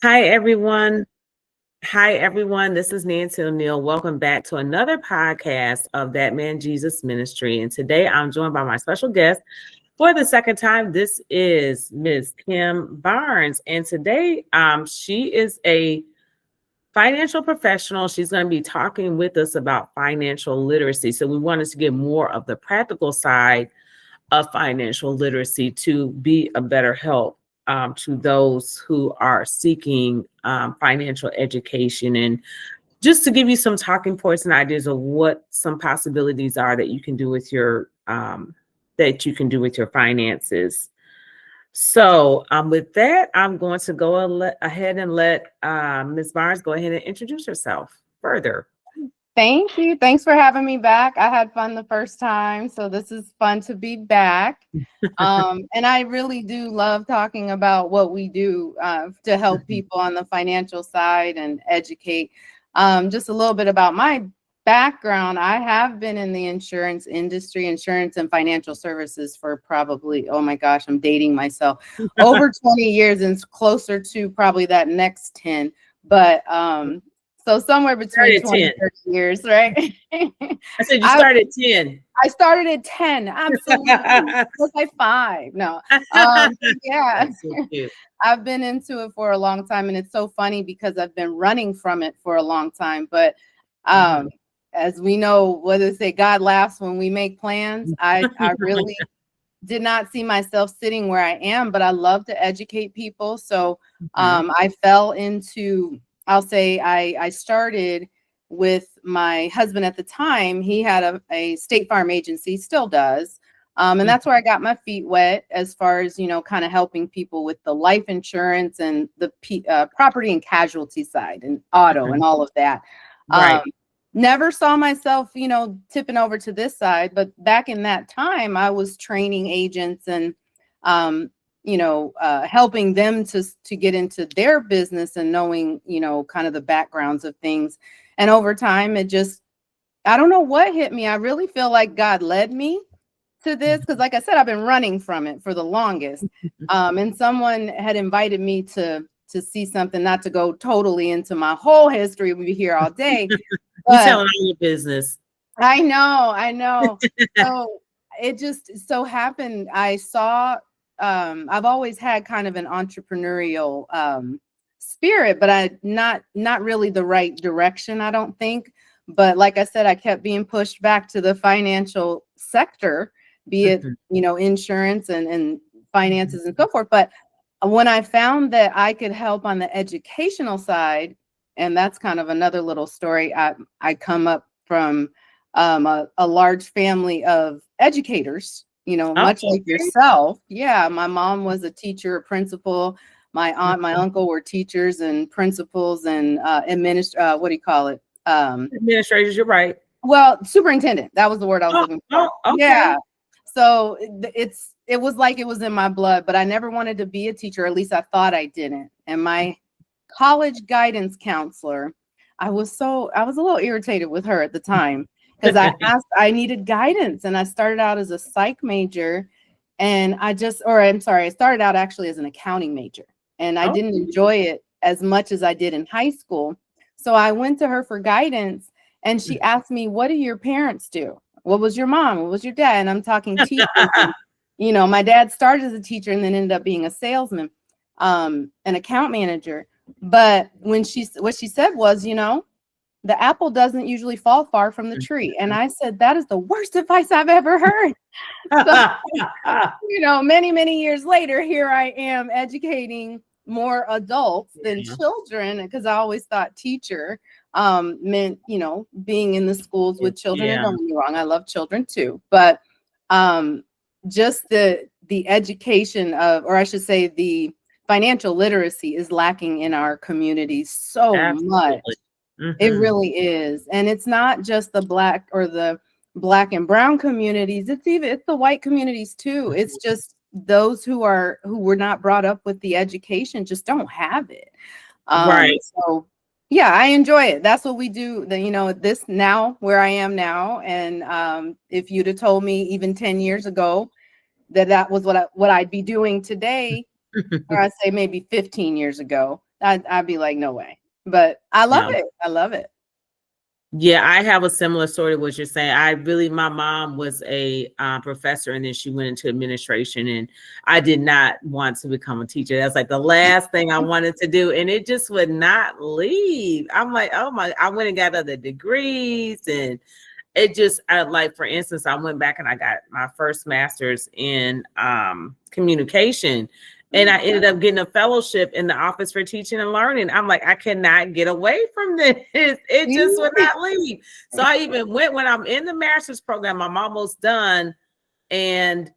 Hi, everyone. Hi, everyone. This is Nancy O'Neale. Welcome back to another podcast of That Man Jesus Ministry. And today I'm joined by my special guest for the second time. This is Ms. Kim Barnes. And today she is a financial professional. She's going to be talking with us about financial literacy. So we wanted to get more of the practical side of financial literacy to be a better help to those who are seeking financial education, and just to give you some talking points and ideas of what some possibilities are that you can do with your finances. So with that, I'm going to go ahead and let Ms. Barnes go ahead and introduce herself further. Thank you. Thanks for having me back. I had fun the first time, so this is fun to be back. And I really do love talking about what we do to help people on the financial side and educate. Just a little bit about my background. I have been in the insurance industry, insurance and financial services for probably, oh my gosh, I'm dating myself, over 20 years, and it's closer to probably that next 10. But so somewhere between 20 and 30 years, right? I said you started at 10. I started at 10. Absolutely. It was like 5. No. Yeah. So I've been into it for a long time. And it's so funny because I've been running from it for a long time. But as we know, whether they say God laughs when we make plans, I really did not see myself sitting where I am, but I love to educate people. So I fell into, I'll say I started with my husband at the time. He had a State Farm agency, still does. And that's where I got my feet wet as far as, kind of helping people with the life insurance and the property and casualty side and auto and all of that. Right. Never saw myself, tipping over to this side. But back in that time, I was training agents and helping them to get into their business and knowing, kind of the backgrounds of things. And over time, I don't know what hit me. I really feel like God led me to this because, like I said, I've been running from it for the longest. And someone had invited me to see something, not to go totally into my whole history. We'll be here all day. You're telling all your business. I know. So it just so happened. I saw, I've always had kind of an entrepreneurial spirit, but not really the right direction, I don't think. But like I said, I kept being pushed back to the financial sector, be it, insurance and finances and so forth. But when I found that I could help on the educational side, and that's kind of another little story. I come up from a large family of educators, much like yourself. Yeah, my mom was a teacher, a principal. My aunt, my uncle were teachers and principals and what do you call it? Administrators, you're right. Well, superintendent. That was the word I was looking for. Okay. Yeah. So it was like it was in my blood, but I never wanted to be a teacher. At least I thought I didn't. And my college guidance counselor, I was a little irritated with her at the time because I needed guidance, and I started out as a psych major, and I started out actually as an accounting major, and I didn't enjoy it as much as I did in high school. So I went to her for guidance, and she asked me, "What do your parents do? What was your mom? What was your dad?" And I'm talking teachers. My dad started as a teacher and then ended up being a salesman, an account manager. But what she said was, the apple doesn't usually fall far from the tree. And I said, that is the worst advice I've ever heard. So, many, many years later, here I am educating more adults than children, because I always thought teacher meant, being in the schools with children. And don't get me wrong, I love children too. But just the education of, or I should say the financial literacy is lacking in our communities so much. It really is. And it's not just the Black and brown communities. It's the white communities too. It's just those who were not brought up with the education just don't have it. Right. So yeah, I enjoy it. That's what we do. This now where I am now. And if you'd have told me even 10 years ago that was what I'd be doing today, or I say maybe 15 years ago, I'd be like, no way. But I love Yeah. it. I love it. Yeah, I have a similar story to what you're saying. My mom was a professor, and then she went into administration, and I did not want to become a teacher. That's like the last thing I wanted to do, and it just would not leave. I'm like, oh my, I went and got other degrees, and it just, like, for instance, I went back and I got my first master's in communication. And I ended up getting a fellowship in the Office for Teaching and Learning. I'm like, I cannot get away from this. It just would not leave. So I even went, when I'm in the master's program, I'm almost done. And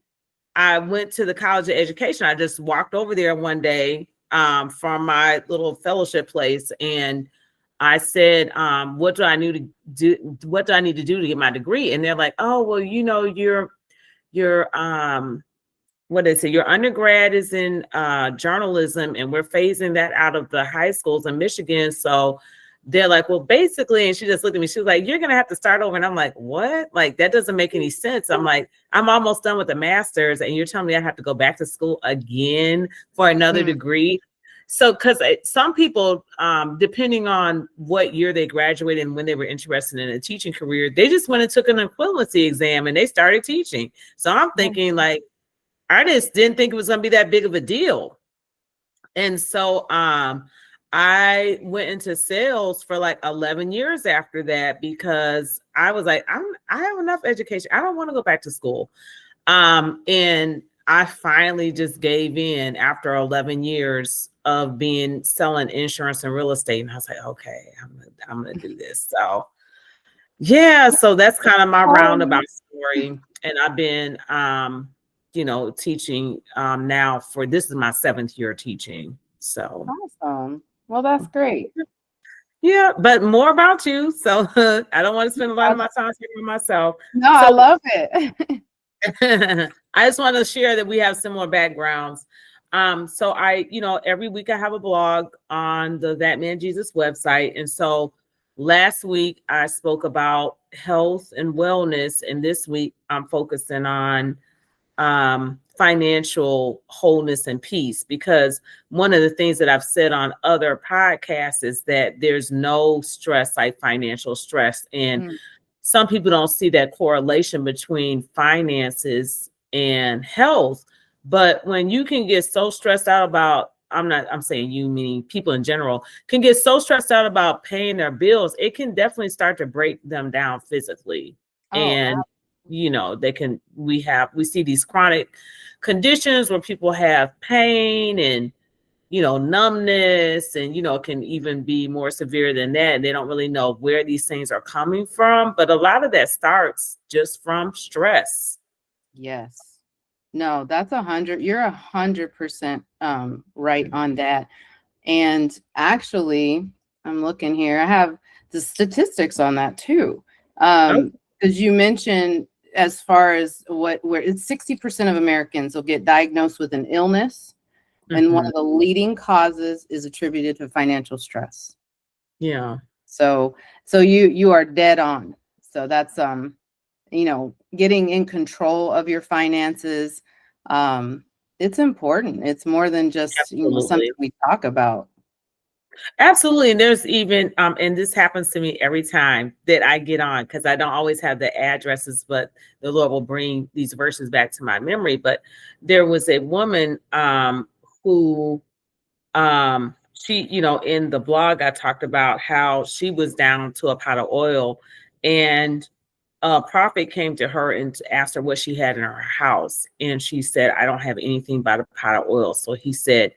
I went to the College of Education. I just walked over there one day from my little fellowship place. And I said, what do I need to do? What do I need to do to get my degree? And they're like, oh, well, you know, your what is it? Your undergrad is in journalism, and we're phasing that out of the high schools in Michigan. So they're like, well, basically, and she just looked at me. She was like, you're going to have to start over. And I'm like, what? Like, that doesn't make any sense. I'm like, I'm almost done with the master's, and you're telling me I have to go back to school again for another degree. So, because some people, depending on what year they graduated and when they were interested in a teaching career, they just went and took an equivalency exam and they started teaching. So I'm thinking, like, I just didn't think it was going to be that big of a deal. And so I went into sales for like 11 years after that, because I was like, I have enough education. I don't want to go back to school. And I finally just gave in after 11 years of selling insurance and real estate. And I was like, okay, I'm going to do this. So yeah, so that's kind of my roundabout story. And I've been, teaching now this is my 7th year teaching. So awesome. Well, that's great. Yeah, but more about you. So I don't want to spend a lot of my time speaking myself. No, I love it. I just want to share that we have similar backgrounds. So every week I have a blog on the That Man Jesus website. And so last week I spoke about health and wellness. And this week I'm focusing on financial wholeness and peace, because one of the things that I've said on other podcasts is that there's no stress like financial stress. And some people don't see that correlation between finances and health. But when you can get so stressed out about, I'm saying you, meaning people in general, can get so stressed out about paying their bills, it can definitely start to break them down physically. And we see these chronic conditions where people have pain and, numbness, and, it can even be more severe than that. And they don't really know where these things are coming from. But a lot of that starts just from stress. Yes. No, that's 100. You're 100% right on that. And actually, I'm looking here. I have the statistics on that too. Because you mentioned, as far as where it's 60% of Americans will get diagnosed with an illness, and one of the leading causes is attributed to financial stress. Yeah. So you are dead on. So that's getting in control of your finances. It's important. It's more than just something we talk about. Absolutely. And there's even, and this happens to me every time that I get on, because I don't always have the addresses, but the Lord will bring these verses back to my memory. But there was a woman who, she, in the blog, I talked about how she was down to a pot of oil, and a prophet came to her and asked her what she had in her house. And she said, I don't have anything but a pot of oil. So he said,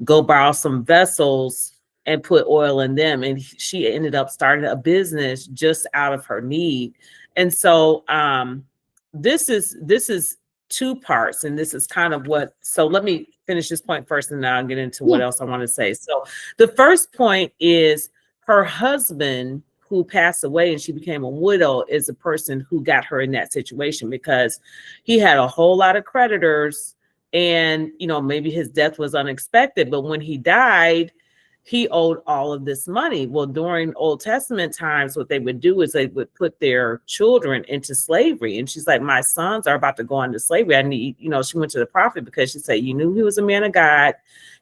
go borrow some vessels and put oil in them. And she ended up starting a business just out of her need. And so this is 2 parts. And this is kind of so let me finish this point first, and then I'll get into what else I want to say. So the first point is, her husband, who passed away and she became a widow, is a person who got her in that situation, because he had a whole lot of creditors. And, maybe his death was unexpected, but when he died, he owed all of this money. Well, during Old Testament times, what they would do is they would put their children into slavery. And she's like, my sons are about to go into slavery. I need, she went to the prophet because she said, you knew he was a man of God.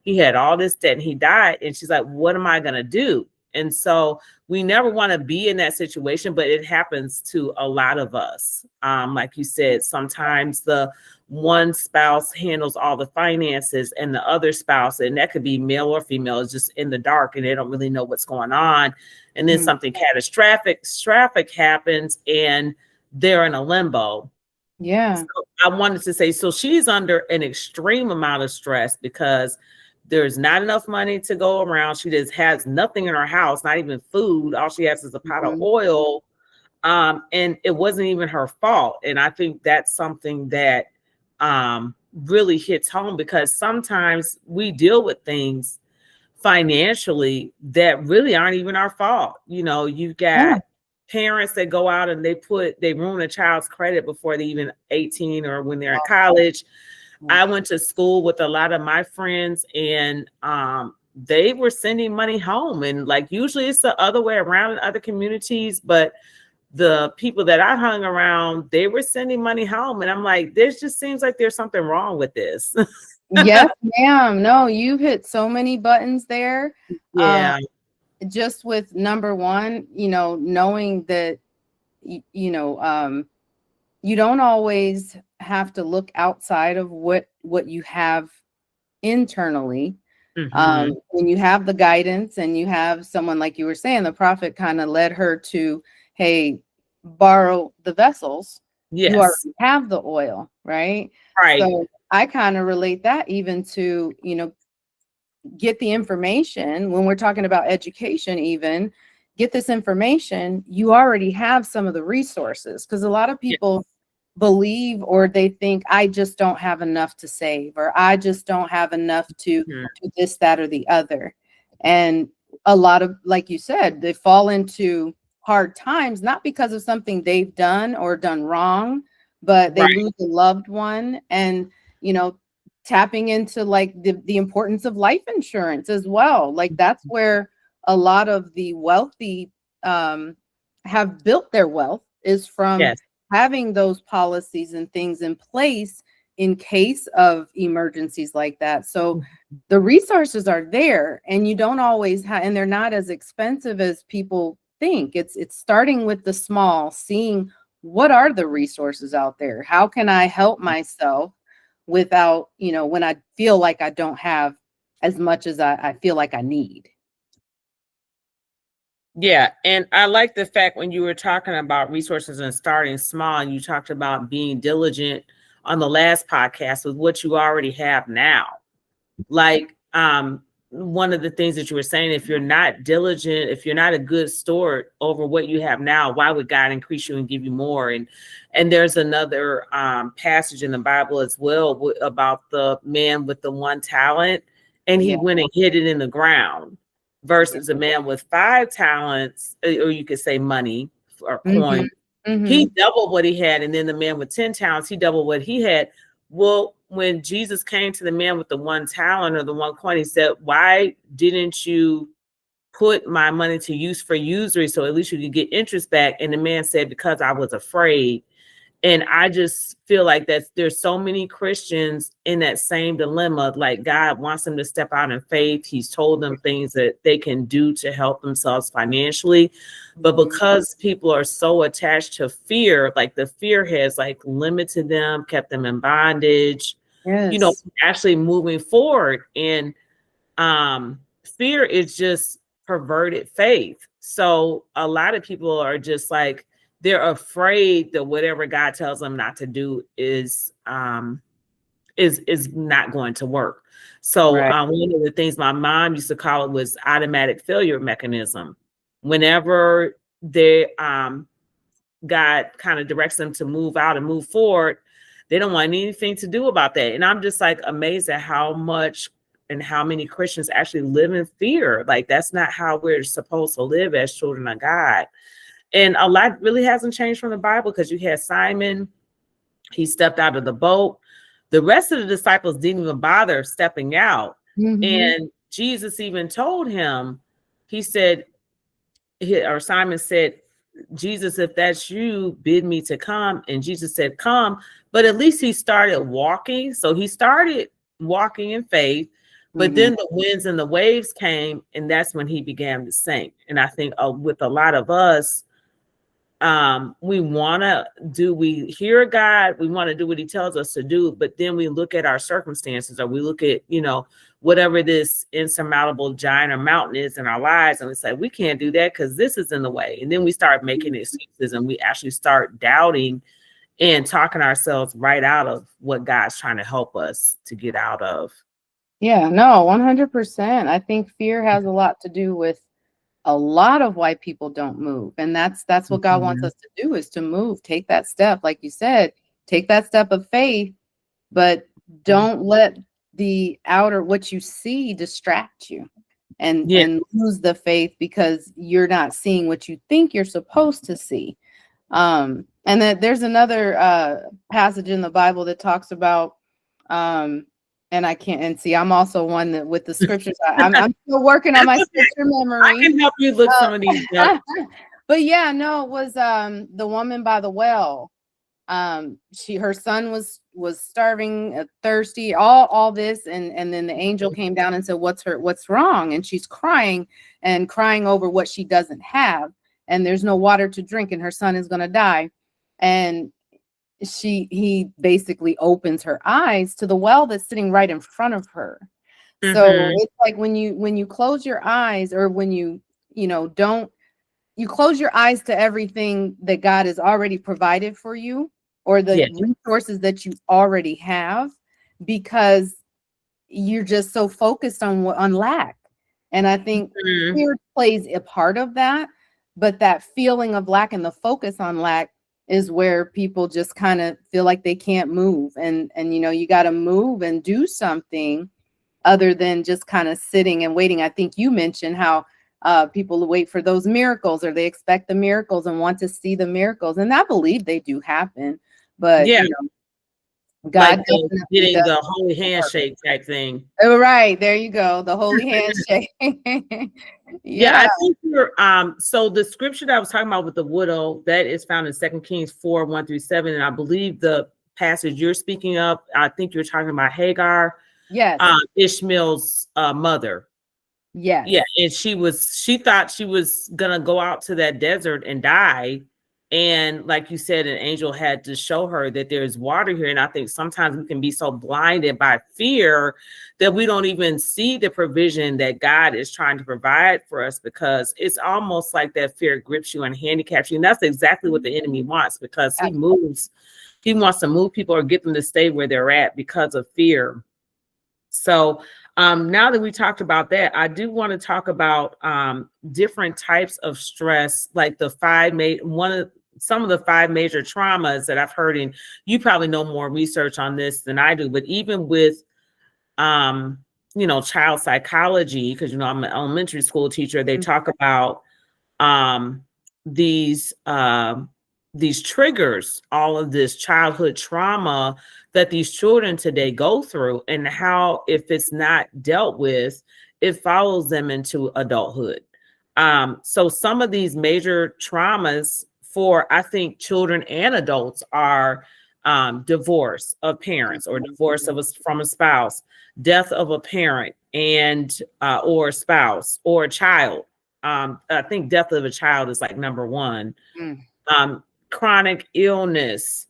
he had all this debt and he died. And she's like, what am I going to do? And so we never want to be in that situation, but it happens to a lot of us. Like you said, sometimes the one spouse handles all the finances and the other spouse, and that could be male or female, is just in the dark and they don't really know what's going on. And then something catastrophic happens and they're in a limbo. Yeah. So I wanted to say, so she's under an extreme amount of stress because there's not enough money to go around. She just has nothing in her house, not even food. All she has is a pot of oil. And it wasn't even her fault. And I think that's something that really hits home, because sometimes we deal with things financially that really aren't even our fault. You know, you've got parents that go out and they ruin a child's credit before they're even 18 or when they're in college. I went to school with a lot of my friends, and they were sending money home. And like, usually it's the other way around in other communities, but the people that I hung around, they were sending money home. And I'm like, this just seems like there's something wrong with this. Yes, ma'am. No, you hit so many buttons there. Yeah. Just with number one, you know, knowing that, you don't always have to look outside of what you have internally. When you have the guidance and you have someone, like you were saying, the prophet kind of led her to, hey, borrow the vessels. Yes. You already have the oil, right? Right. So I kind of relate that even to, get the information when we're talking about education, even get this information. You already have some of the resources, because a lot of people believe, or they think, I just don't have enough to save, or I just don't have enough to do this, that, or the other. And a lot of, like you said, they fall into hard times, not because of something they've done or done wrong, but they lose a loved one. And, tapping into like the importance of life insurance as well. Like that's where a lot of the wealthy have built their wealth, is from having those policies and things in place in case of emergencies like that. So the resources are there, and you don't always have, and they're not as expensive as people think. It's starting with the small, seeing what are the resources out there? How can I help myself without, when I feel like I don't have as much as I feel like I need. Yeah. And I like the fact when you were talking about resources and starting small, and you talked about being diligent on the last podcast with what you already have now. Like, one of the things that you were saying, if you're not diligent, if you're not a good steward over what you have now, why would God increase you and give you more? And there's another passage in the Bible as well about the man with the one talent, and he went and hid it in the ground, versus a man with 5 talents, or you could say money or coin. He doubled what he had. And then the man with 10 talents, he doubled what he had. Well, when Jesus came to the man with the 1 talent or the 1 coin, he said, why didn't you put my money to use for usury, so at least you could get interest back? And the man said, because I was afraid. And I just feel like there's so many Christians in that same dilemma. Like, God wants them to step out in faith. He's told them things that they can do to help themselves financially. But because people are so attached to fear, like the fear has like limited them, kept them in bondage, actually moving forward. And fear is just perverted faith. So a lot of people are just like, they're afraid that whatever God tells them not to do is not going to work. So one of the things my mom used to call it was automatic failure mechanism. Whenever they God kind of directs them to move out and move forward, they don't want anything to do about that. And I'm just like amazed at how much and how many Christians actually live in fear. Like, that's not how we're supposed to live as children of God. And a lot really hasn't changed from the Bible, because you had Simon, he stepped out of the boat. The rest of the disciples didn't even bother stepping out. And Jesus even told him, he said, or Simon said, Jesus, if that's you, bid me to come. And Jesus said, come. But at least he started walking. So he started walking in faith, But then the winds and the waves came, and that's when he began to sink. And I think with a lot of us, we hear God, we want to do what he tells us to do, but then we look at our circumstances, or we look at, whatever this insurmountable giant or mountain is in our lives, and we say, we can't do that because this is in the way. And then we start making excuses, and we actually start doubting and talking ourselves right out of what God's trying to help us to get out of. Yeah, no, 100%. I think fear has a lot to do with a lot of why people don't move. And that's what God wants us to do, is to move, take that step. Like you said, take that step of faith, but don't let what you see distract you and lose the faith because you're not seeing what you think you're supposed to see. And then there's another passage in the Bible that talks about, and I can't, and see, I'm also one that with the scriptures, I'm still working on my scripture memory. I can help you look some of these up. But yeah, no, it was the woman by the well. Her son was starving, thirsty, all this, and then the angel came down and said, what's wrong? And she's crying over what she doesn't have, and there's no water to drink, and her son is going to die. And he basically opens her eyes to the well that's sitting right in front of her. So it's like when you close your eyes, or when you close your eyes to everything that God has already provided for you, or the resources that you already have, because you're just so focused on lack. And I think fear plays a part of that, but that feeling of lack and the focus on lack is where people just kind of feel like they can't move. And you got to move and do something other than just kind of sitting and waiting. I think you mentioned how people wait for those miracles, or they expect the miracles and want to see the miracles. And I believe they do happen, but God, like getting the holy handshake type thing. Oh, right. There you go. The holy handshake. I think you're so the scripture that I was talking about with the widow, that is found in 2 Kings 4:1-7. And I believe the passage you're speaking of, I think you're talking about Hagar. Yes. Ishmael's mother. Yes. Yeah. And she thought she was gonna go out to that desert and die. And like you said, an angel had to show her that there's water here. And I think sometimes we can be so blinded by fear that we don't even see the provision that God is trying to provide for us, because it's almost like that fear grips you and handicaps you. And that's exactly what the enemy wants, because he wants to move people or get them to stay where they're at because of fear. So now that we talked about that, I do want to talk about different types of stress, like some of the 5 major traumas that I've heard. And you probably know more research on this than I do, but even with child psychology, because I'm an elementary school teacher, they talk about these triggers, all of this childhood trauma that these children today go through, and how, if it's not dealt with, it follows them into adulthood. So some of these major traumas for, I think, children and adults are divorce of parents, or divorce from a spouse, death of a parent and or spouse, or a child. I think death of a child is like number 1. Chronic illness,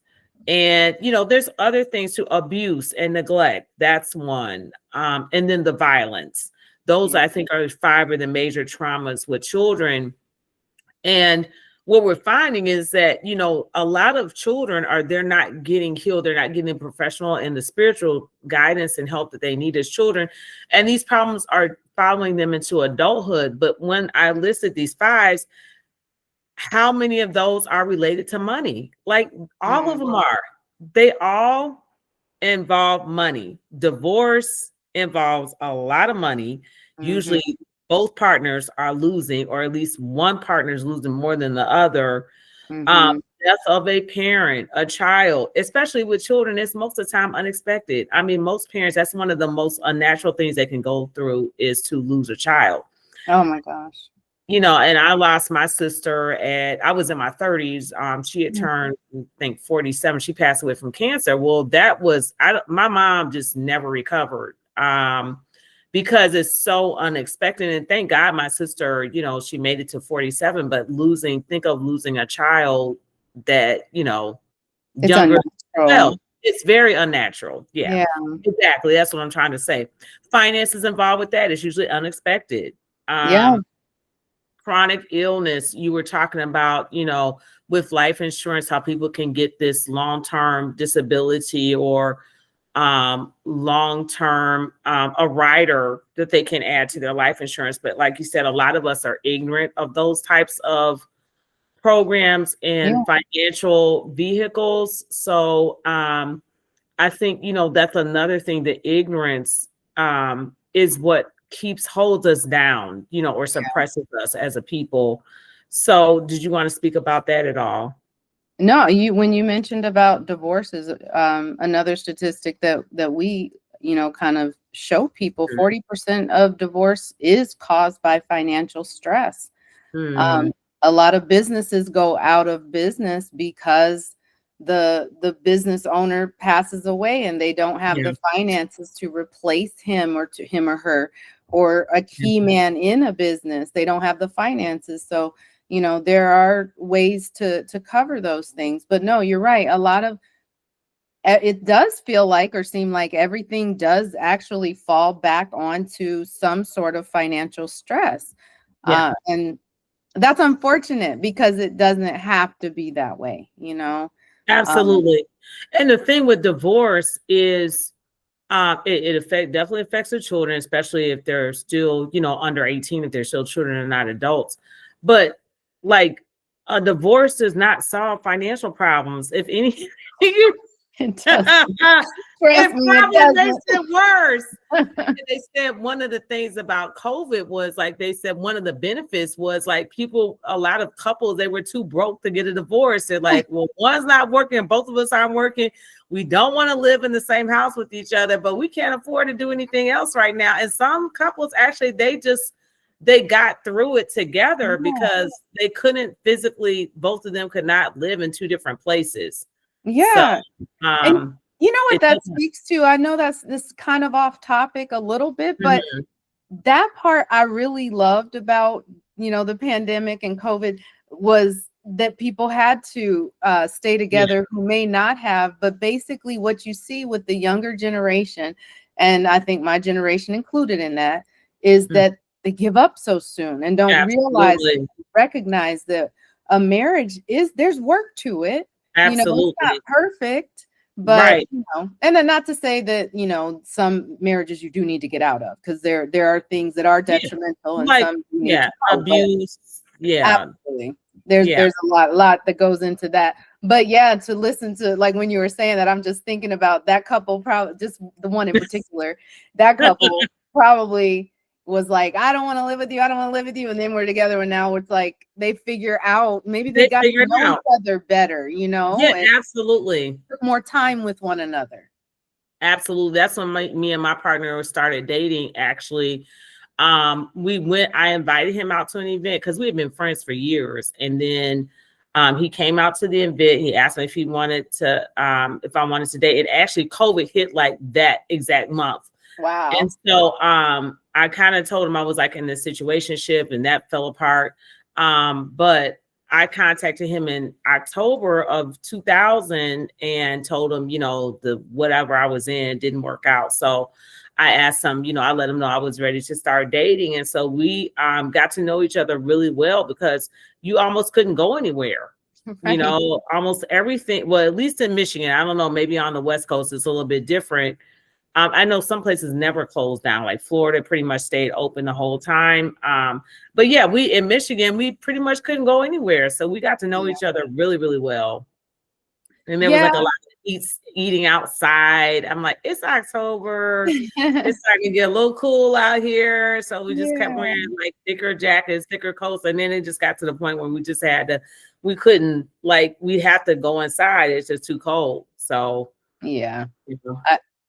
and there's other things too, abuse and neglect. That's one. And then the violence. Those I think are 5 of the major traumas with children. And what we're finding is that, a lot of children they're not getting healed. They're not getting professional and the spiritual guidance and help that they need as children. And these problems are following them into adulthood. But when I listed these 5, how many of those are related to money? Like, all of them are. They all involve money. Divorce involves a lot of money. Usually both partners are losing, or at least one partner is losing more than the other. Death of a parent, a child, especially with children, it's most of the time unexpected. I mean, most parents, that's one of the most unnatural things they can go through, is to lose a child. Oh my gosh. And I lost my sister I was in my 30s. She had turned, I think, 47. She passed away from cancer. Well, my mom just never recovered. because it's so unexpected. And thank God my sister, you know, she made it to 47, but think of losing a child that, you know, It's younger. Well, unnatural. it's very unnatural. Yeah, Yeah. exactly. That's what I'm trying to say. Finances involved with that. It's usually unexpected. Yeah. Chronic illness, you were talking about, you know, with life insurance, how people can get this long-term disability or long-term a rider that they can add to their life insurance. But like you said, a lot of us are ignorant of those types of programs and financial vehicles. So I think, you know, that's another thing. The ignorance is what holds us down, you know, or suppresses us as a people. So did you want to speak about that at all? No, when you mentioned about divorces, another statistic that we, you know, kind of show people, 40% of divorce is caused by financial stress. A lot of businesses go out of business because the business owner passes away and they don't have the finances to replace him or her, or a key man in a business. They don't have the finances. So, you know, there are ways to cover those things. But no, you're right. A lot of it does feel like or seem like everything does actually fall back onto some sort of financial stress. And that's unfortunate because it doesn't have to be that way, you know? Absolutely. And the thing with divorce is definitely affects the children, especially if they're still, you know, under 18, if they're still children and not adults. But like a divorce does not solve financial problems. If anything, It doesn't. it probably makes it worse. They said one of the things about COVID was like, they said one of the benefits was like a lot of couples, they were too broke to get a divorce. They're like, well, one's not working, both of us aren't working. We don't want to live in the same house with each other, but we can't afford to do anything else right now. And some couples actually, they got through it together because they couldn't physically, both of them could not live in two different places. Yeah. So, and you know what that speaks to? I know that's this kind of off topic a little bit, but that part I really loved about, you know, the pandemic and COVID was that people had to stay together who may not have. But basically what you see with the younger generation, and I think my generation included in that, is that they give up so soon and don't recognize that a marriage there's work to it. Absolutely. You know, it's not perfect, but you know, and then not to say that, you know, some marriages you do need to get out of, because there are things that are detrimental and some abuse. Absolutely. There's a lot that goes into that. But to listen to, like, when you were saying that, I'm just thinking about that couple, probably just the one in particular, that couple probably was like, I don't want to live with you. I don't want to live with you. And then we're together. And now it's like they figure out, maybe they got to know each other better, you know? Yeah, absolutely. Took more time with one another. Absolutely. That's when me and my partner started dating, actually. I invited him out to an event because we had been friends for years. And then he came out to the event. He asked me if I wanted to date. It actually, COVID hit like that exact month. Wow. And so I kind of told him I was like in this situationship and that fell apart. But I contacted him in October of 2000 and told him, you know, whatever I was in didn't work out. So I asked him, you know, I let him know I was ready to start dating. And so we got to know each other really well because you almost couldn't go anywhere. Right. You know, almost everything. Well, at least in Michigan, I don't know, maybe on the West Coast, it's a little bit different. I know some places never closed down, like Florida pretty much stayed open the whole time. But yeah, in Michigan, we pretty much couldn't go anywhere. So we got to know each other really, really well. And there was like a lot of eating outside. I'm like, it's October. It's starting to get a little cool out here. So we just kept wearing like thicker jackets, thicker coats. And then it just got to the point where we just we couldn't, like, we have to go inside. It's just too cold. So you know.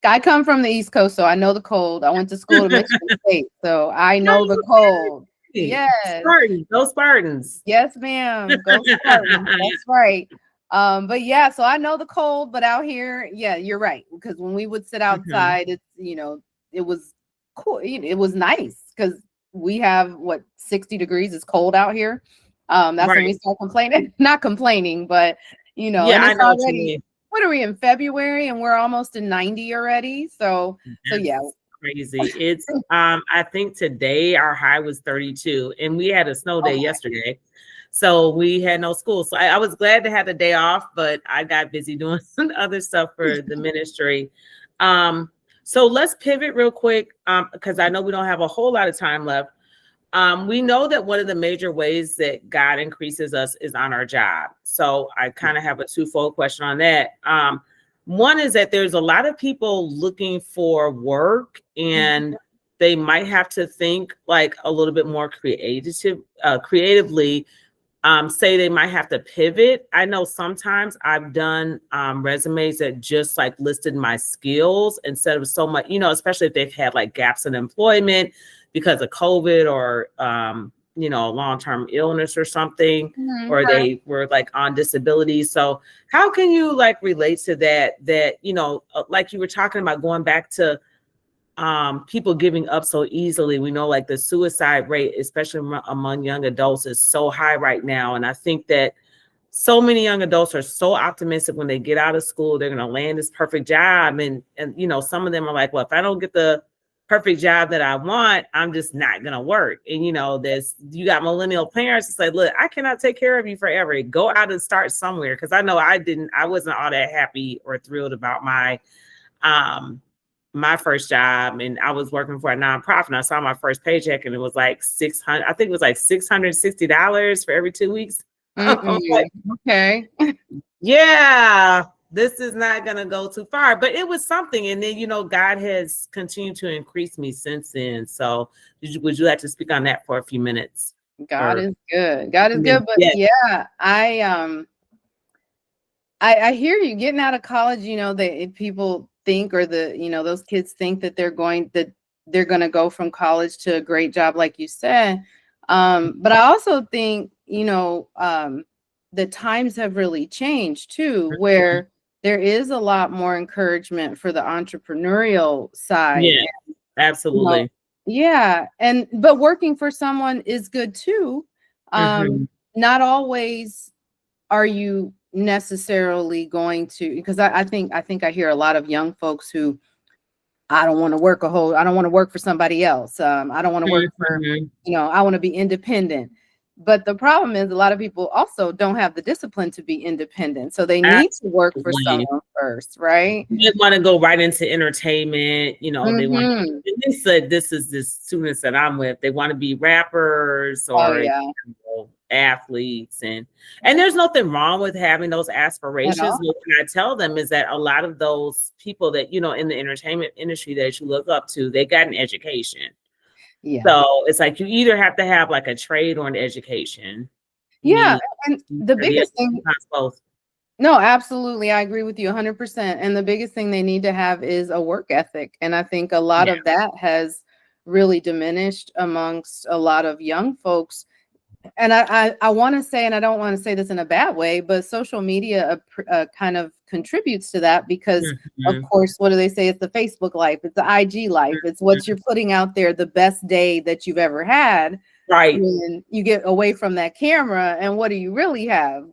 I come from the East Coast, so I know the cold. I went to school in Michigan State, so I know the cold. Yes. Spartans, go Spartans. Yes, ma'am. Go Spartans. That's right. But so I know the cold, but out here, you're right. Because when we would sit outside, it's, you know, it was cool. It was nice because we have 60 degrees. It's cold out here. That's when we Right. start complaining. Not complaining, but Yeah, and I it's know what you already, mean. what are we in February, and we're almost in 90 already. So That's yeah. crazy. It's I think today our high was 32 and we had a snow day yesterday. So we had no school. So I was glad to have the day off, but I got busy doing some other stuff for the ministry. So let's pivot real quick because I know we don't have a whole lot of time left. We know that one of the major ways that God increases us is on our job. So I kind of have a twofold question on that. One is that there's a lot of people looking for work and they might have to think like a little bit more creatively. Say they might have to pivot. I know sometimes I've done resumes that just like listed my skills instead of so much, especially if they've had like gaps in employment because of COVID or, long-term illness or something, or they were like on disability. So how can you like relate to that, like you were talking about going back to people giving up so easily? We know like the suicide rate, especially among young adults, is so high right now. And I think that so many young adults are so optimistic when they get out of school, they're going to land this perfect job. And some of them are like, well, if I don't get the perfect job that I want, I'm just not going to work. And, you got millennial parents to say, look, I cannot take care of you forever. Go out and start somewhere. Cause I know I wasn't all that happy or thrilled about my first job, and I was working for a nonprofit, and I saw my first paycheck and it was like $600, I think it was like $660 for every 2 weeks. Like, okay. Yeah, this is not going to go too far, but it was something. And then, God has continued to increase me since then. So would you like to speak on that for a few minutes? God is good. God is good. But yeah, I hear you. Getting out of college, people think, or those kids think that they're going to go from college to a great job, like you said. But I also think, the times have really changed too, where there is a lot more encouragement for the entrepreneurial side. Yeah, absolutely. But working for someone is good too. Not always are you necessarily going to, because I think I hear a lot of young folks who, I don't want to work for somebody else. I don't want to work for, I want to be independent. But the problem is a lot of people also don't have the discipline to be independent. So they need to work for someone first, right? They want to go right into entertainment. They want they said this is the students that I'm with. They want to be rappers or athletes. And there's nothing wrong with having those aspirations. What I tell them is that a lot of those people that, in the entertainment industry that you look up to, they got an education. Yeah. So it's like you either have to have like a trade or an education. And the biggest thing, both. No, absolutely. I agree with you 100%. And the biggest thing they need to have is a work ethic. And I think a lot of that has really diminished amongst a lot of young folks. And I want to say, and I don't want to say this in a bad way, but social media kind of contributes to that because, of course, what do they say? It's the Facebook life. It's the IG life. It's what you're putting out there, the best day that you've ever had. Right. When you get away from that camera, and what do you really have?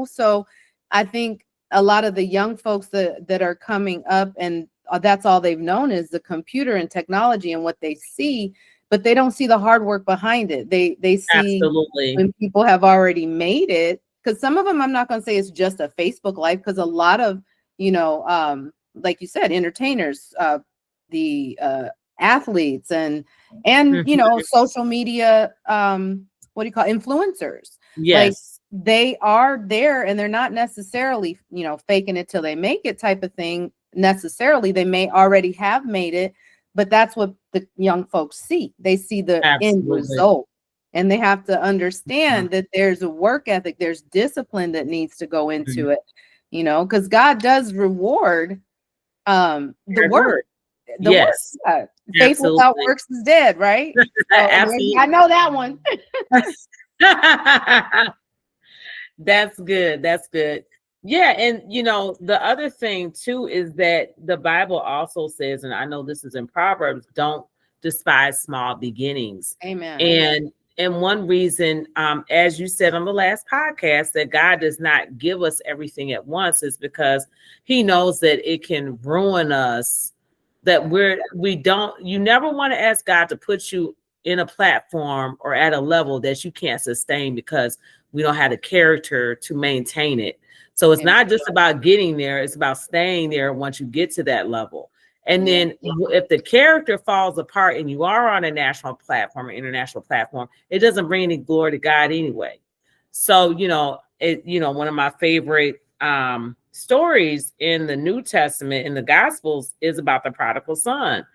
So I think a lot of the young folks that are coming up, and that's all they've known is the computer and technology and what they see. But they don't see the hard work behind it. They see when people have already made it, because some of them, I'm not going to say it's just a Facebook life, because a lot of, like you said, entertainers, the athletes and social media, what do you call influencers? Yes. Like they are there and they're not necessarily, faking it till they make it type of thing necessarily. They may already have made it, but that's what the young folks see. They see the end result, and they have to understand that there's a work ethic, there's discipline that needs to go into it, because God does reward the work. The work. Faith without works is dead, right? Absolutely. I know that one. That's good. That's good. Yeah. And, the other thing too is that the Bible also says, and I know this is in Proverbs, don't despise small beginnings. Amen. And one reason, as you said on the last podcast, that God does not give us everything at once is because he knows that it can ruin us, that you never want to ask God to put you in a platform or at a level that you can't sustain because we don't have the character to maintain it. So it's not just about getting there, it's about staying there once you get to that level. And then if the character falls apart and you are on a national platform or international platform, it doesn't bring any glory to God anyway. So, one of my favorite stories in the New Testament, in the Gospels, is about the prodigal son.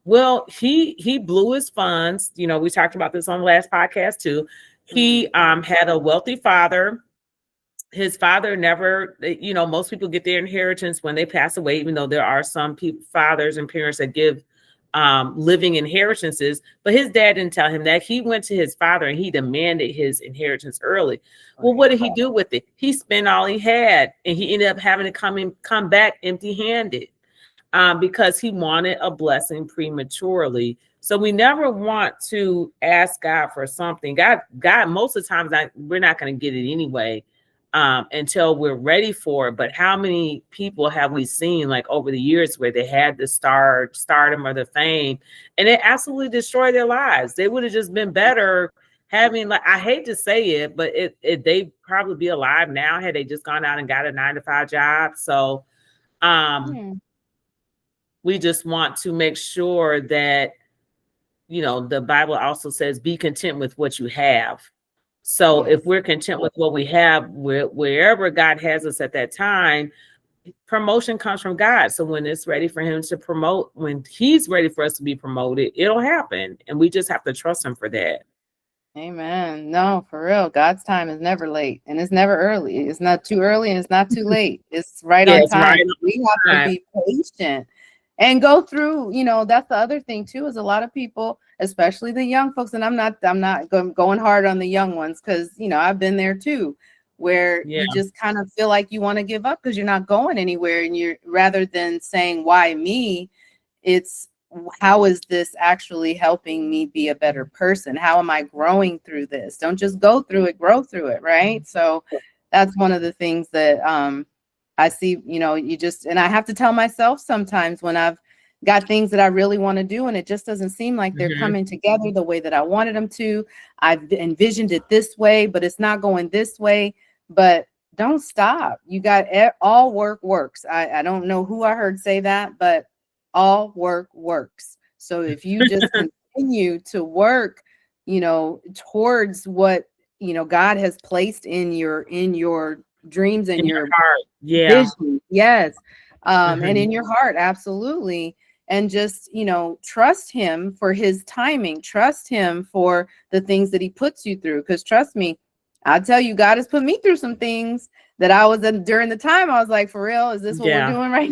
Well, he blew his funds. We talked about this on the last podcast too. He had a wealthy father. His father never, most people get their inheritance when they pass away, even though there are some fathers and parents that give living inheritances. But his dad didn't tell him that. He went to his father and he demanded his inheritance early. Well, what did he do with it? He spent all he had, and he ended up having to come back empty-handed because he wanted a blessing prematurely. So we never want to ask God for something. God, most of the times we're not going to get it anyway. Until we're ready for it. But how many people have we seen like over the years where they had the stardom or the fame and it absolutely destroyed their lives? They would have just been better having, like, I hate to say it, but they'd probably be alive now had they just gone out and got a 9-to-5 job. So we just want to make sure that, the Bible also says, be content with what you have. So if we're content with what we have, wherever God has us at that time, promotion comes from God. So when it's ready for him to promote, when he's ready for us to be promoted, it'll happen. And we just have to trust him for that. Amen. No, for real. God's time is never late and it's never early. It's not too early and it's not too late. It's right on time. Right on we have to be patient and go through, that's the other thing too, is a lot of people, especially the young folks, and I'm not going hard on the young ones because, I've been there too, where you just kind of feel like you want to give up because you're not going anywhere. And you're, rather than saying, why me, it's, how is this actually helping me be a better person? How am I growing through this? Don't just go through it, grow through it. Right. So that's one of the things that, I see, and I have to tell myself sometimes when I've got things that I really want to do and it just doesn't seem like they're coming together the way that I wanted them to. I've envisioned it this way, but it's not going this way. But don't stop. You got all work works. I don't know who I heard say that, but all work works. So if you just continue to work, towards what, God has placed in your dreams and your heart. Vision. Yes. And in your heart. Absolutely. And just, trust him for his timing, trust him for the things that he puts you through. Because trust me, I'll tell you, God has put me through some things that I was in during the time. I was like, for real, is this what we're doing right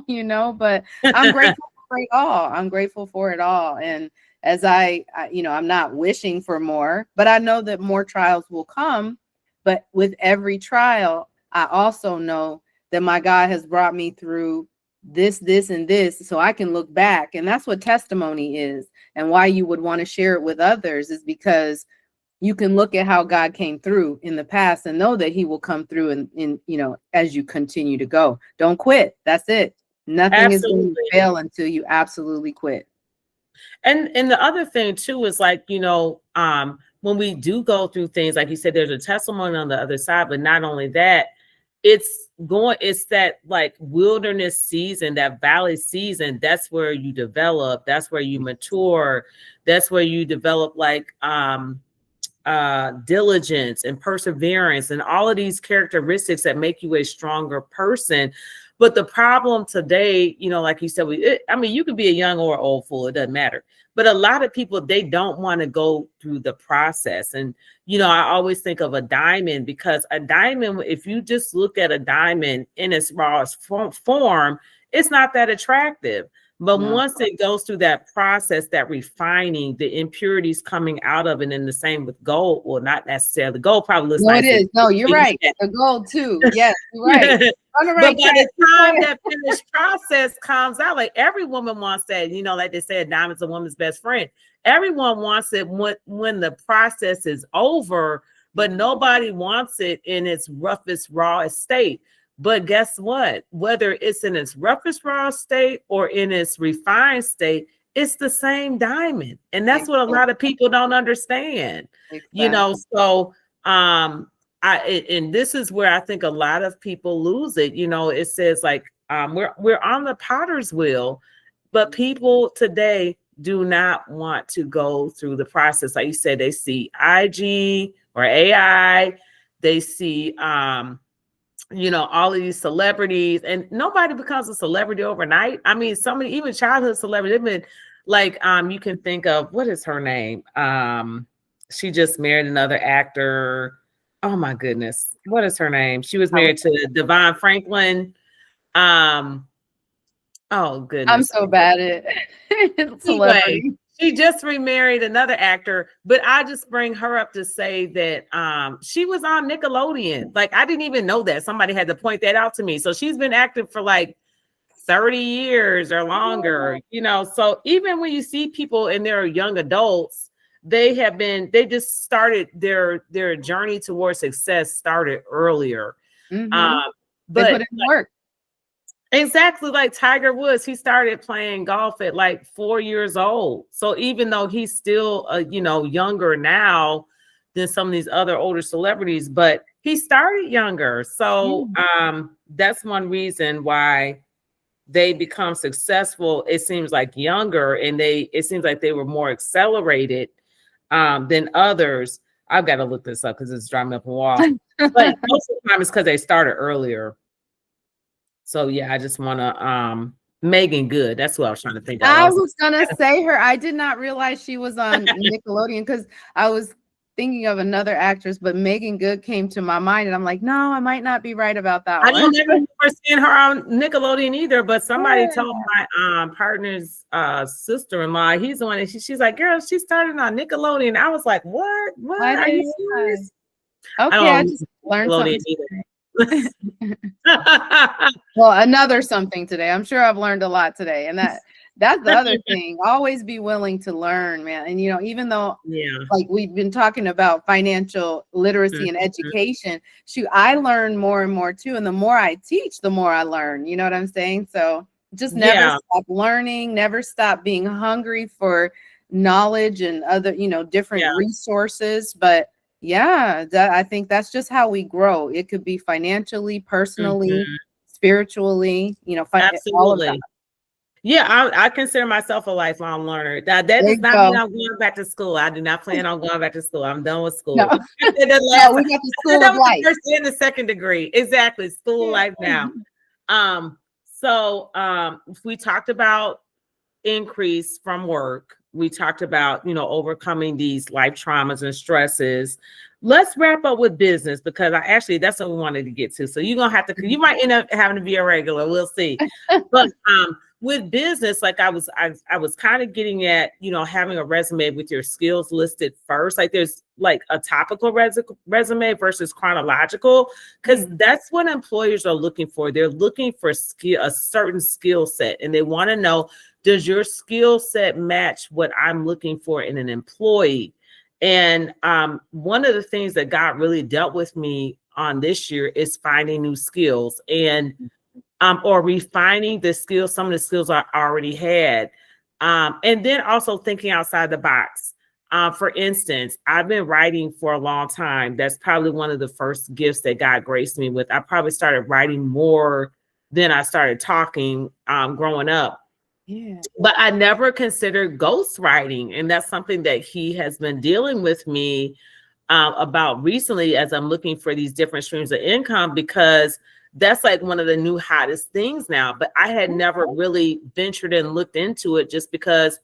now? But I'm grateful for it all. I'm grateful for it all. And as I'm not wishing for more, but I know that more trials will come. But with every trial, I also know that my God has brought me through this, and this, so I can look back. And that's what testimony is. And why you would want to share it with others is because you can look at how God came through in the past and know that he will come through in as you continue to go. Don't quit. That's it. Nothing is going to fail until you absolutely quit. And the other thing too is like, when we do go through things, like you said, there's a testimony on the other side, but not only that, it's that like wilderness season, that valley season. That's where you develop. That's where you mature. That's where you develop like diligence and perseverance and all of these characteristics that make you a stronger person. But the problem today, like you said, you could be a young or old fool. It doesn't matter. But a lot of people, they don't want to go through the process. And, I always think of a diamond, because a diamond, if you just look at a diamond in its rawest form, it's not that attractive. But once it goes through that process, that refining, the impurities coming out of it, and the same with gold. Well, not necessarily gold, probably looks it is. No, you're right. The gold too. Yes, you're right. On the But right by track. the time that finished process comes out, like every woman wants that, like they said, diamond's a woman's best friend. Everyone wants it when the process is over, but nobody wants it in its roughest, rawest state. But guess what? Whether it's in its roughest, rawest state or in its refined state, it's the same diamond. And that's what a lot of people don't understand. Exactly. So and this is where I think a lot of people lose it. It says like we're on the potter's wheel, but people today do not want to go through the process. Like you said, they see IG or AI, they see all of these celebrities, and nobody becomes a celebrity overnight. I mean, somebody, even childhood celebrities, they've been like, you can think of, what is her name? She just married another actor. Oh my goodness. What is her name? She was married to Devon Franklin. Oh goodness. I'm so bad at celebrity. Anyway, she just remarried another actor, but I just bring her up to say that she was on Nickelodeon. Like, I didn't even know that. Somebody had to point that out to me. So she's been active for like 30 years or longer, So even when you see people and they're young adults, they just started their journey towards success started earlier. Mm-hmm. But they put in work. Exactly, like Tiger Woods, he started playing golf at like 4 years old. So even though he's still younger now than some of these other older celebrities, but he started younger. So that's one reason why they become successful. It seems like younger, and it seems like they were more accelerated than others. I've got to look this up because it's driving me up a wall. But most of the time it's because they started earlier. So yeah, I just want to Megan Good. That's what I was trying to think of. I was gonna say her. I did not realize she was on Nickelodeon because I was thinking of another actress, but Megan Good came to my mind, and I'm like, no, I might not be right about that one. I don't ever seen her on Nickelodeon either, but somebody told my partner's sister-in-law, he's the one, and she's like, girl, she started on Nickelodeon. I was like, what? Are you serious? Okay, I just learned something. Well, another something today. I'm sure I've learned a lot today, and that's the other thing. Always be willing to learn, man. And even though like we've been talking about financial literacy and education, I learn more and more too. And the more I teach, the more I learn. You know what I'm saying? So just never stop learning, never stop being hungry for knowledge and other, different resources. But I think that's just how we grow. It could be financially, personally, spiritually, absolutely. All of that. Yeah, I consider myself a lifelong learner. That does not mean I'm going back to school. I do not plan on going back to school. I'm done with school. No. We got the school of life. First and the second degree. Exactly. School of life now. So we talked about increase from work. We talked about, overcoming these life traumas and stresses. Let's wrap up with business, because that's what we wanted to get to. So you might end up having to be a regular. We'll see. But with business, like I was kind of getting at, having a resume with your skills listed first. Like there's like a topical resume versus chronological, because that's what employers are looking for. They're looking for a certain skill set, and they want to know, does your skill set match what I'm looking for in an employee? And one of the things that God really dealt with me on this year is finding new skills and or refining the skills, some of the skills I already had. And then also thinking outside the box. For instance, I've been writing for a long time. That's probably one of the first gifts that God graced me with. I probably started writing more than I started talking growing up. Yeah. But I never considered ghostwriting. And that's something that he has been dealing with me about recently as I'm looking for these different streams of income, because that's like one of the new hottest things now. But I had never really ventured and looked into it just because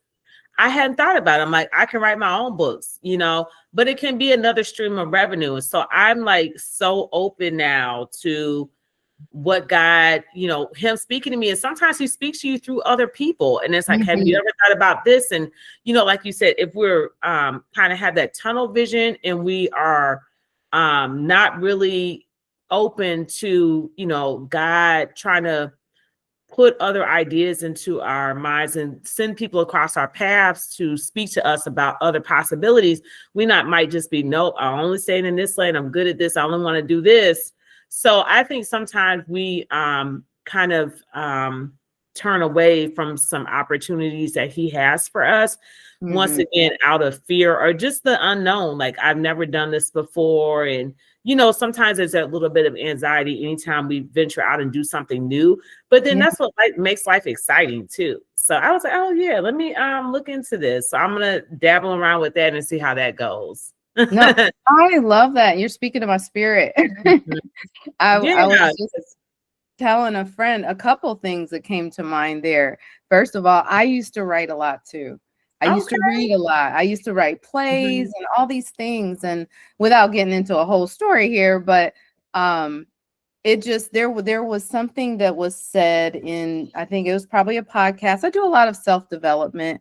I hadn't thought about it. I'm like, I can write my own books, but it can be another stream of revenue. And so I'm like so open now to what God, him speaking to me. And sometimes he speaks to you through other people. And it's like, have you ever thought about this? And, like you said, if we're kind of have that tunnel vision and we are not really open to, God trying to put other ideas into our minds and send people across our paths to speak to us about other possibilities. We might just be, nope, I'm only staying in this lane. I'm good at this. I only want to do this. So I think sometimes we kind of turn away from some opportunities that he has for us. Once again, out of fear or just the unknown, like I've never done this before. And, sometimes there's a little bit of anxiety anytime we venture out and do something new, but then that's what makes life exciting too. So I was like, oh yeah, let me look into this. So I'm going to dabble around with that and see how that goes. No, I love that. You're speaking to my spirit. I was just telling a friend a couple things that came to mind there. First of all, I used to write a lot too. I used to read a lot. I used to write plays and all these things. And without getting into a whole story here, but it just, there was something that was said in, I think it was probably a podcast. I do a lot of self-development.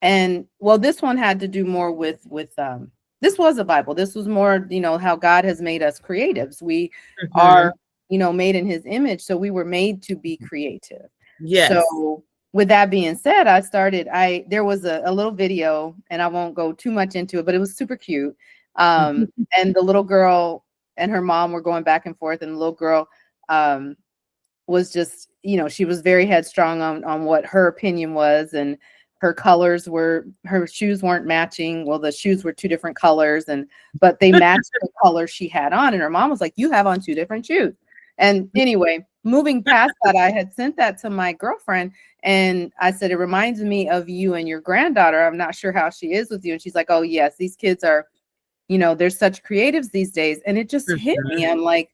And well, this one had to do more with this was a Bible. This was more, how God has made us creatives. We are, made in his image. So we were made to be creative. Yes. So with that being said, there was a little video, and I won't go too much into it, but it was super cute. And the little girl and her mom were going back and forth, and the little girl was just, she was very headstrong on what her opinion was, and her shoes weren't matching. Well, the shoes were two different colors, but they matched the color she had on. And her mom was like, you have on two different shoes. And anyway, moving past that, I had sent that to my girlfriend, and I said, it reminds me of you and your granddaughter. I'm not sure how she is with you. And she's like, oh yes, these kids are, they're such creatives these days. And it just hit me. I'm like,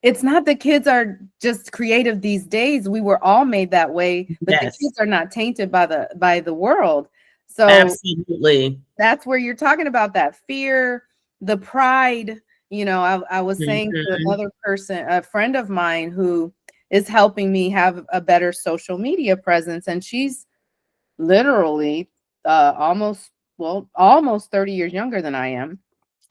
it's not that kids are just creative these days. We were all made that way, but the kids are not tainted by the world. So absolutely, that's where you're talking about that fear, the pride. I was saying to another person, a friend of mine who is helping me have a better social media presence, and she's literally almost 30 years younger than I am.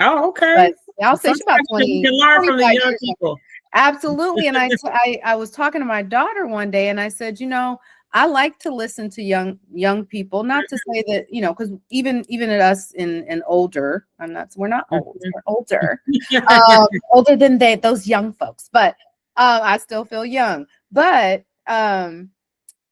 Oh, okay. But I'll say she's about 20. You can learn from the young people. Absolutely. And I was talking to my daughter one day, and I said, I like to listen to young people, not to say that, because even at us in older, we're not old, we're older, older than those young folks, but I still feel young. But I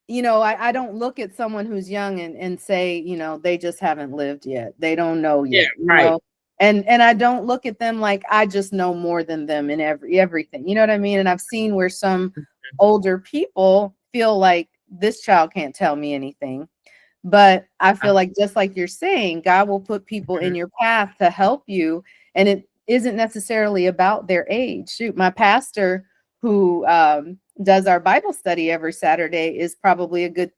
don't look at someone who's young and say, they just haven't lived yet. They don't know yet. Yeah, right. And I don't look at them like I just know more than them in everything. You know what I mean? And I've seen where some older people feel like this child can't tell me anything. But I feel like, just like you're saying, God will put people in your path to help you. And it isn't necessarily about their age. Shoot, my pastor who does our Bible study every Saturday is probably a good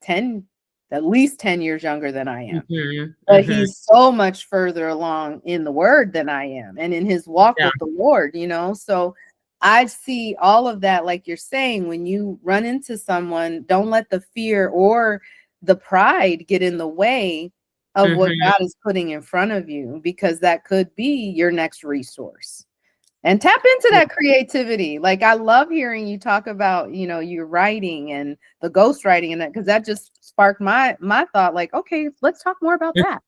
at least 10 years younger than I am. But he's so much further along in the word than I am, and in his walk with the Lord, so I see all of that. Like you're saying, when you run into someone, don't let the fear or the pride get in the way of what God is putting in front of you, because that could be your next resource. And tap into that creativity. Like, I love hearing you talk about, your writing and the ghostwriting and that, because that just sparked my thought, like, okay, let's talk more about that.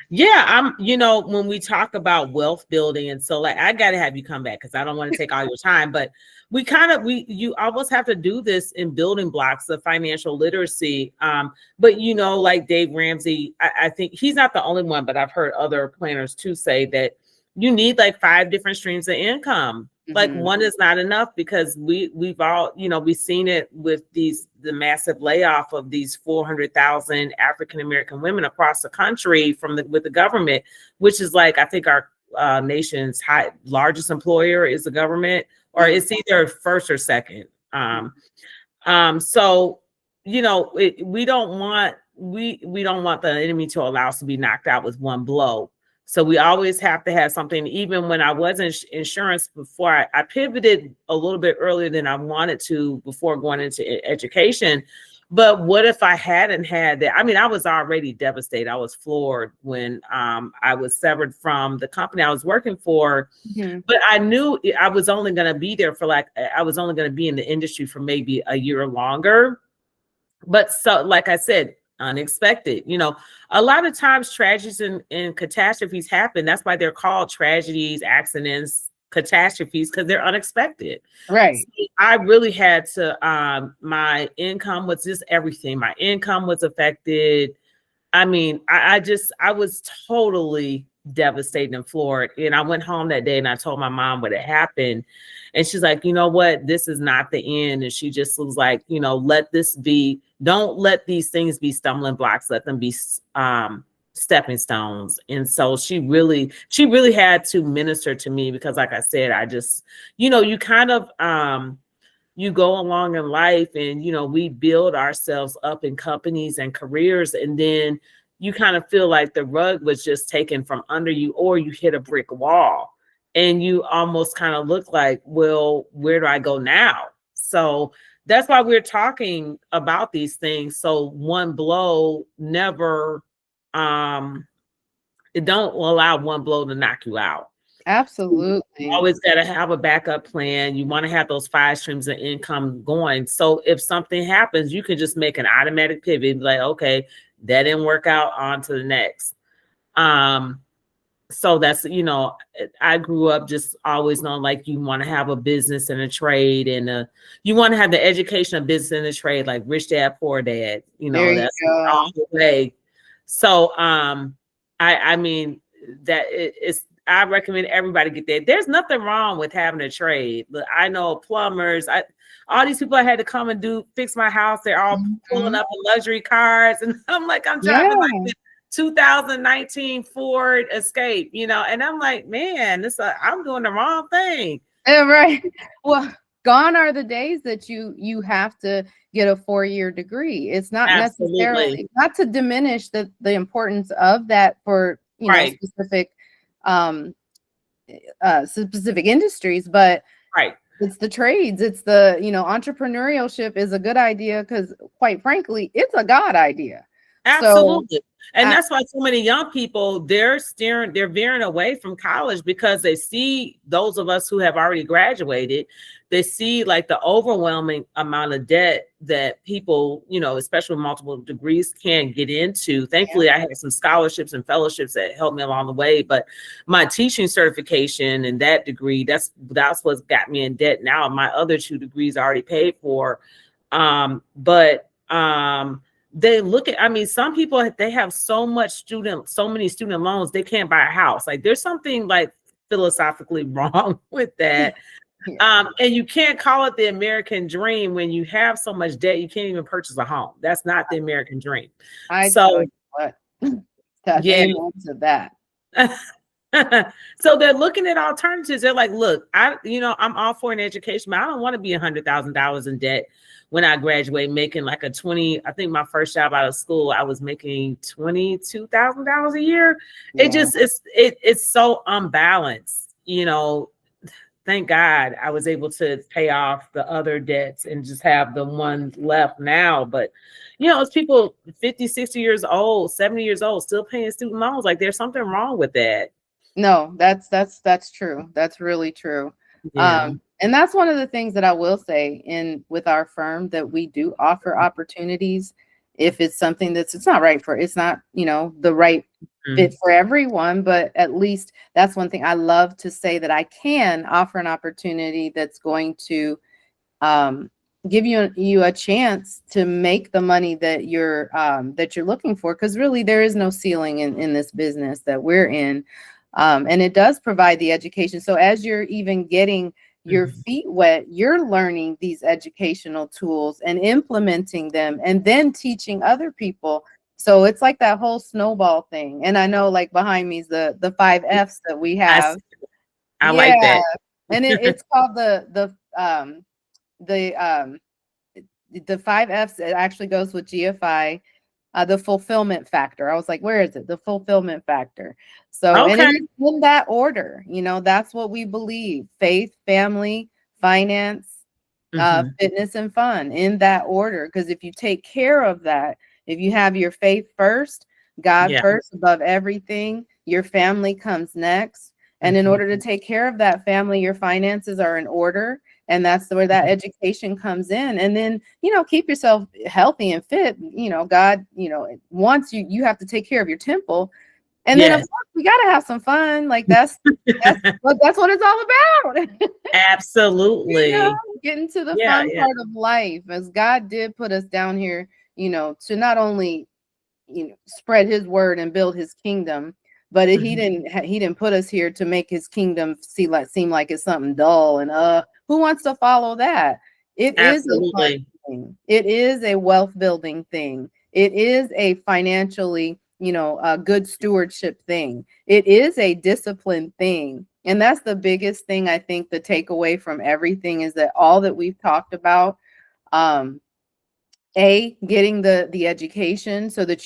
Yeah, when we talk about wealth building, and so I got to have you come back because I don't want to take all your time, but you almost have to do this in building blocks of financial literacy. But like Dave Ramsey, I think he's not the only one, but I've heard other planners too say that you need like 5 different streams of income. Like one is not enough, because we've all, we've seen it with the massive layoff of these 400,000 African-American women across the country with the government, which is like, I think our nation's largest employer is the government, or it's either first or second. So, we don't want the enemy to allow us to be knocked out with one blow. So we always have to have something. Even when I was in insurance before, I pivoted a little bit earlier than I wanted to before going into education. But what if I hadn't had that? I mean, I was already devastated. I was floored when I was severed from the company I was working for. Mhm. But I knew I was only going to be there for I was only going to be in the industry for maybe a year longer. But so, like I said, unexpected. A lot of times tragedies and catastrophes happen. That's why they're called tragedies, accidents, catastrophes, because they're unexpected. Right. So I really had to, my income was just everything. My income was affected. I mean, I was totally devastated and floored. And I went home that day and I told my mom what had happened. And she's like, you know what? This is not the end. And she just was like, let this be, don't let these things be stumbling blocks. Let them be stepping stones. And so she really had to minister to me because, like I said, I just, you kind of, you go along in life and, we build ourselves up in companies and careers. And then you kind of feel like the rug was just taken from under you, or you hit a brick wall and you almost kind of look like, well, where do I go now? So that's why we're talking about these things. So one blow never, it don't allow one blow to knock you out. Absolutely. You always got to have a backup plan. You want to have those 5 streams of income going. So if something happens, you can just make an automatic pivot, like, okay, that didn't work out, on to the next. So that's, I grew up just always knowing, like, you want to have a business and a trade, and you want to have the education of business and a trade, like Rich Dad, Poor Dad, that's all the way. So, I mean, that it's, I recommend everybody get that. There's nothing wrong with having a trade. Look, I know plumbers, all these people I had to come and fix my house. They're all pulling up in luxury cars. And I'm like, I'm driving like the 2019 Ford Escape, and I'm like, man, I'm doing the wrong thing. Right. Well, gone are the days that you have to get a 4-year degree. It's not necessarily, not to diminish the importance of that for, specific specific industries, but it's the trades. It's the, entrepreneurship is a good idea because, quite frankly, it's a God idea. Absolutely. And that's why so many young people, they're veering away from college because they see those of us who have already graduated, they see like the overwhelming amount of debt that people, especially with multiple degrees, can get into. Thankfully, I had some scholarships and fellowships that helped me along the way, but my teaching certification and that degree, that's what's got me in debt now. My other 2 degrees are already paid for. They look at, some people, they have so many student loans, they can't buy a house. Like, there's something like philosophically wrong with that. And you can't call it the American dream when you have so much debt, you can't even purchase a home. That's not the American dream. To that. So they're looking at alternatives. They're like, look, I'm all for an education, but I don't want to be $100,000 in debt when I graduate, making like I think my first job out of school, I was making $22,000 a year. It just, it's so unbalanced, Thank God I was able to pay off the other debts and just have the one left now. But, it's people 50, 60 years old, 70 years old, still paying student loans. Like, there's something wrong with that. No, that's true. That's really true. Yeah. And that's one of the things that I will say with our firm, that we do offer opportunities if it's something it's not the right fit for everyone, but at least that's one thing I love to say, that I can offer an opportunity that's going to give you a chance to make the money that you're looking for, because really there is no ceiling in this business that we're in. And it does provide the education. So as you're even getting your feet wet, you're learning these educational tools and implementing them and then teaching other people. So it's like that whole snowball thing. And I know, like, behind me is the 5 F's that we have. I like that. And it's called the 5 F's. It actually goes with GFI. The fulfillment factor. I was like, where is it? The fulfillment factor. So, and it's in that order, that's what we believe: faith, family, finance, fitness and fun in that order. Because if you take care of that, if you have your faith first, God first above everything, your family comes next. And in order to take care of that family, your finances are in order. And that's where that education comes in. And then, keep yourself healthy and fit. God, wants you have to take care of your temple. And then of course we got to have some fun. Like that's what it's all about. Absolutely. Getting to the fun part of life, as God did put us down here, to not only, spread his word and build his kingdom, but he didn't put us here to make his kingdom seem like it's something dull and who wants to follow that? It is a fun thing. It is a wealth building thing. It is a financially, a good stewardship thing. It is a discipline thing. And that's the biggest thing, I think, the takeaway from everything is that all that we've talked about, getting the education so that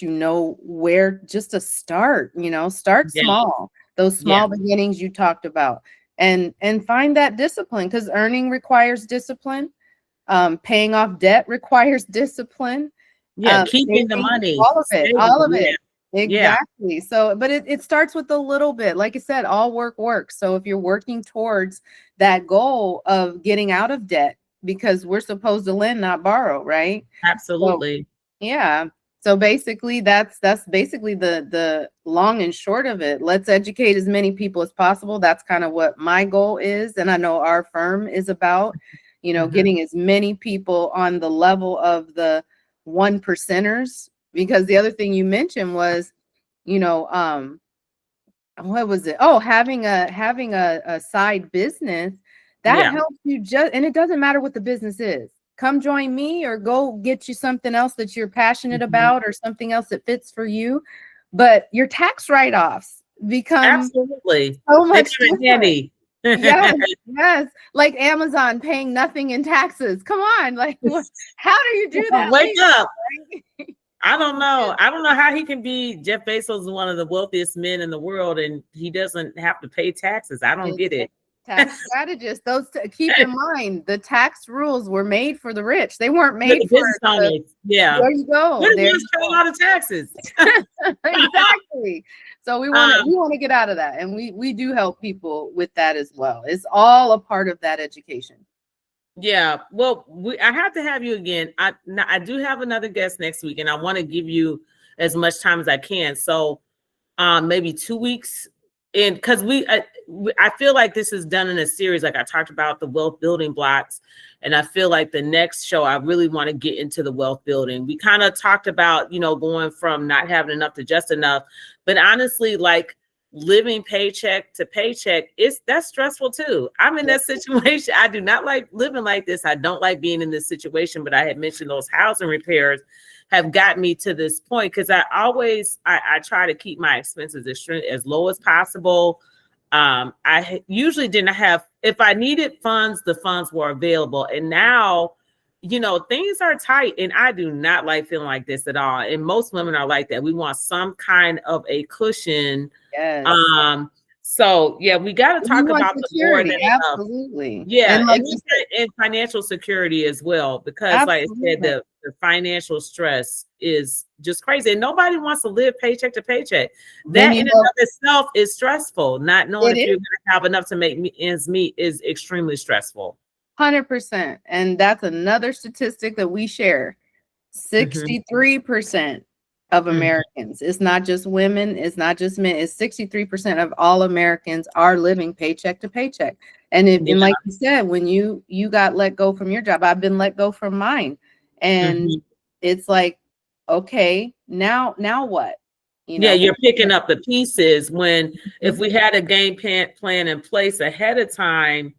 where just to start, start small, those small beginnings you talked about, and find that discipline, because earning requires discipline. Paying off debt requires discipline. Keeping the money. All of it. Exactly. So, but it starts with a little bit. Like I said, all work works. So if you're working towards that goal of getting out of debt, because we're supposed to lend, not borrow, right? Absolutely. So basically that's basically the long and short of it. Let's educate as many people as possible. That's kind of what my goal is. And I know our firm is about, getting as many people on the level of the 1%ers, because the other thing you mentioned was, what was it? Oh, having a side business that helps you and it doesn't matter what the business is. Come join me or go get you something else that you're passionate about or something else that fits for you. But your tax write-offs become so much handy. Yes. Like Amazon paying nothing in taxes. Come on. Like, how do you do that? Wake up. I don't know. I don't know how he can be. Jeff Bezos is one of the wealthiest men in the world, and he doesn't have to pay taxes. I don't get it. Tax strategists. Keep in mind, the tax rules were made for the rich. They weren't made for business owners. There you go. There's a lot of taxes. Exactly. So we want to get out of that, and we do help people with that as well. It's all a part of that education. Yeah, well, I have to have you again. I do have another guest next week, and I want to give you as much time as I can. So, maybe 2 weeks, and because I feel like this is done in a series. Like I talked about the wealth building blocks, and I feel like the next show I really want to get into the wealth building. We kind of talked about going from not having enough to just enough, but honestly, like living paycheck to paycheck, that's stressful too. I'm in that situation. I do not like living like this. I don't like being in this situation, but I had mentioned those housing repairs have got me to this point, because I try to keep my expenses as low as possible. I usually didn't have, if I needed funds, the funds were available. And now, things are tight, and I do not like feeling like this at all. And most women are like that. We want some kind of a cushion. Yes. So we got to talk about security. The more than absolutely. Enough. Yeah, and financial security as well, because absolutely. Like I said, the financial stress is just crazy, and nobody wants to live paycheck to paycheck. That in and of itself is stressful. Not knowing if you're going to have enough to make ends meet is extremely stressful. 100%, and that's another statistic that we share. 63% of Americans. It's not just women. It's not just men. It's 63% of all Americans are living paycheck to paycheck. And and like you said, when you got let go from your job, I've been let go from mine, and it's like, okay, now what? You're picking up the pieces. When if we had a game plan in place ahead of time,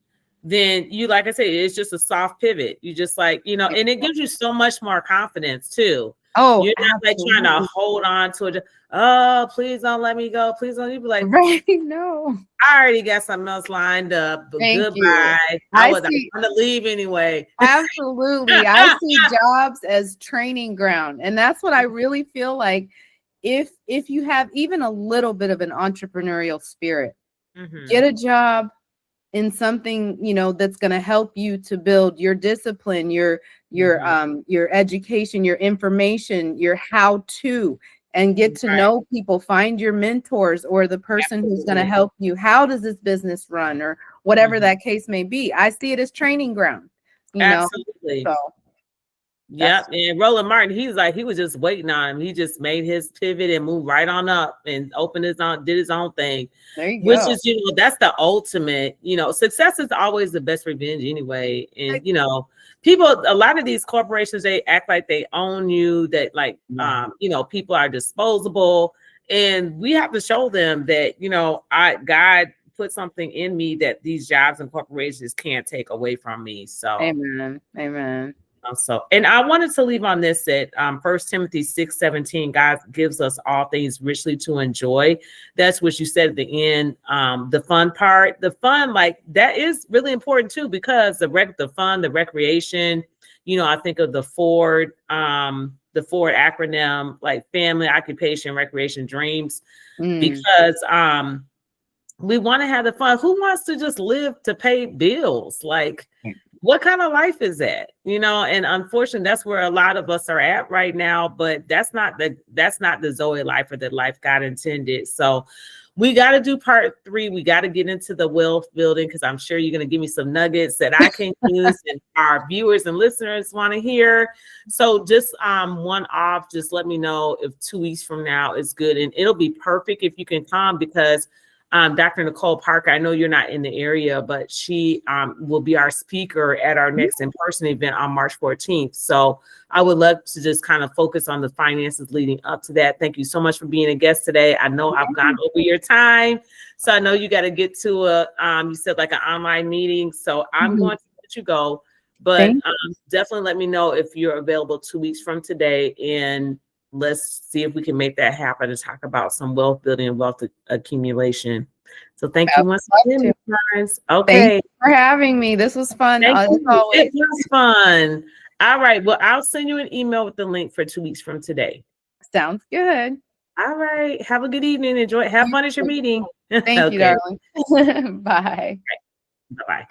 then like I said, it's just a soft pivot. You just and it gives you so much more confidence too. Oh, you're not like trying to hold on to it. Oh, please don't let me go. Please don't. You be like, right? No, I already got something else lined up. But goodbye. I want to leave anyway. Absolutely. I see jobs as training ground, and that's what I really feel like. If you have even a little bit of an entrepreneurial spirit, get a job, in something, you know, that's going to help you to build your discipline, your education, your information, your how to, and get to know people, find your mentors or the person who's going to help you. How does this business run, or whatever that case may be? I see it as training ground, you know. Absolutely. So yep. And Roland Martin, he was just waiting on him. He just made his pivot and moved right on up and did his own thing. There you which go. is, you know, that's the ultimate, you know, success is always the best revenge anyway. And, you know, a lot of these corporations, they act like they own you, that like, you know, people are disposable. And we have to show them that, you know, God put something in me that these jobs and corporations can't take away from me. So amen. So, and I wanted to leave on this that 1 Timothy 6:17, God gives us all things richly to enjoy. That's what you said at the end. The fun part, like that is really important too, because the fun, the recreation, you know, I think of the Ford acronym, like family, occupation, recreation, dreams, because we want to have the fun. Who wants to just live to pay bills? Like, what kind of life is that? You know, and unfortunately, that's where a lot of us are at right now. But that's not the Zoe life or the life God intended. So we got to do part 3. We got to get into the wealth building, because I'm sure you're going to give me some nuggets that I can use and our viewers and listeners want to hear. So just one off, just let me know if 2 weeks from now is good, and it'll be perfect if you can come, because Dr. Nicole Parker, I know you're not in the area, but she will be our speaker at our next in-person event on March 14th. So I would love to just kind of focus on the finances leading up to that. Thank you so much for being a guest today. I know I've gone over your time, so I know you got to get to you said like an online meeting. So I'm going to let you go, but definitely let me know if you're available 2 weeks from today, and let's see if we can make that happen to talk about some wealth building and wealth accumulation. So thank you once again, guys. Okay. Thank you for having me. This was fun. It was fun. All right. Well, I'll send you an email with the link for 2 weeks from today. Sounds good. All right. Have a good evening. Enjoy. Have fun at your meeting. Thank you, darling. Bye. Bye-bye.